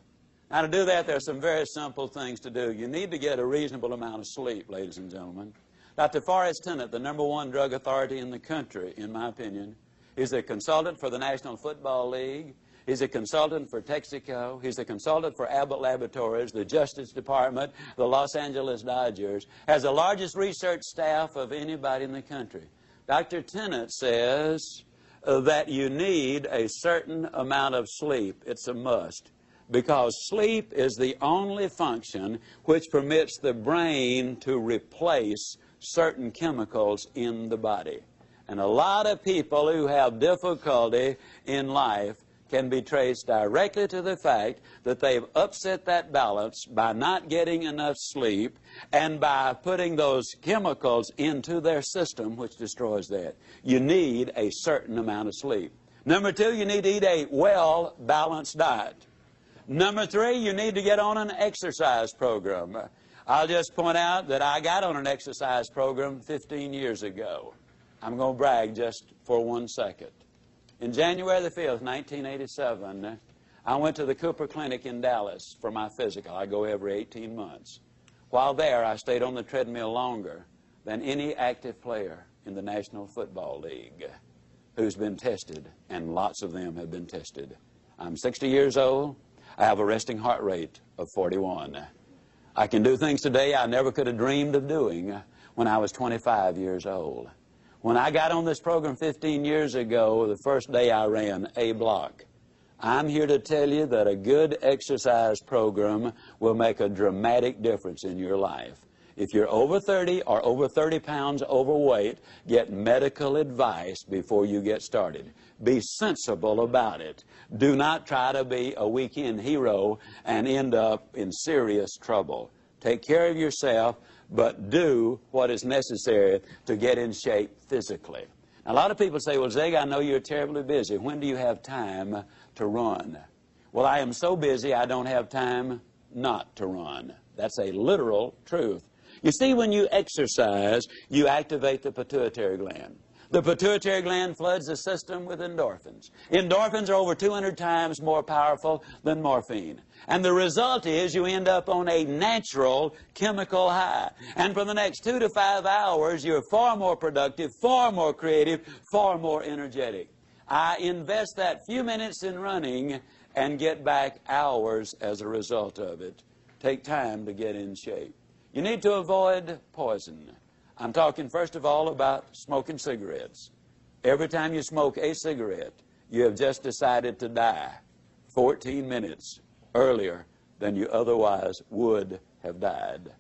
Speaker 2: Now, to do that, there are some very simple things to do. You need to get a reasonable amount of sleep, ladies and gentlemen. Dr. Forrest Tennant, the #1 drug authority in the country, in my opinion, is a consultant for the National Football League. He's a consultant for Texaco. He's a consultant for Abbott Laboratories, the Justice Department, the Los Angeles Dodgers. Has the largest research staff of anybody in the country. Dr. Tennant says that you need a certain amount of sleep. It's a must. Because sleep is the only function which permits the brain to replace certain chemicals in the body. And a lot of people who have difficulty in life can be traced directly to the fact that they've upset that balance by not getting enough sleep and by putting those chemicals into their system, which destroys that. You need a certain amount of sleep. Number 2, you need to eat a well-balanced diet. Number 3, you need to get on an exercise program. I'll just point out that I got on an exercise program 15 years ago. I'm going to brag just for 1 second. In January the 5th, 1987, I went to the Cooper Clinic in Dallas for my physical. I go every 18 months. While there, I stayed on the treadmill longer than any active player in the National Football League who's been tested, and lots of them have been tested. I'm 60 years old. I have a resting heart rate of 41. I can do things today I never could have dreamed of doing when I was 25 years old. When I got on this program 15 years ago, the first day I ran a block. I'm here to tell you that a good exercise program will make a dramatic difference in your life. If you're over 30 or over 30 pounds overweight, get medical advice before you get started. Be sensible about it. Do not try to be a weekend hero and end up in serious trouble. Take care of yourself, but do what is necessary to get in shape physically. Now, a lot of people say, well, Zig, I know you're terribly busy. When do you have time to run? Well, I am so busy I don't have time not to run. That's a literal truth. You see, when you exercise, you activate the pituitary gland. The pituitary gland floods the system with endorphins. Endorphins are over 200 times more powerful than morphine. And the result is you end up on a natural chemical high. And for the next 2 to 5 hours, you're far more productive, far more creative, far more energetic. I invest that few minutes in running and get back hours as a result of it. Take time to get in shape. You need to avoid poison. I'm talking first of all about smoking cigarettes. Every time you smoke a cigarette, you have just decided to die 14 minutes earlier than you otherwise would have died.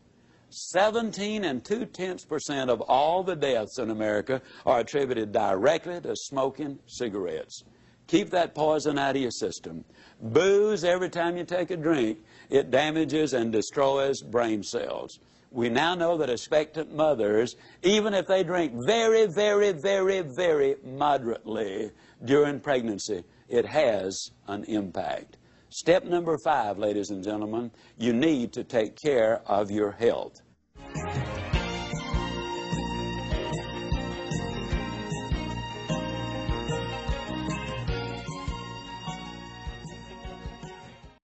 Speaker 2: 17 2/10% of all the deaths in America are attributed directly to smoking cigarettes. Keep that poison out of your system. Booze, every time you take a drink, it damages and destroys brain cells. We now know that expectant mothers, even if they drink very, very, very, very moderately during pregnancy, it has an impact. Step number 5, ladies and gentlemen, you need to take care of your health.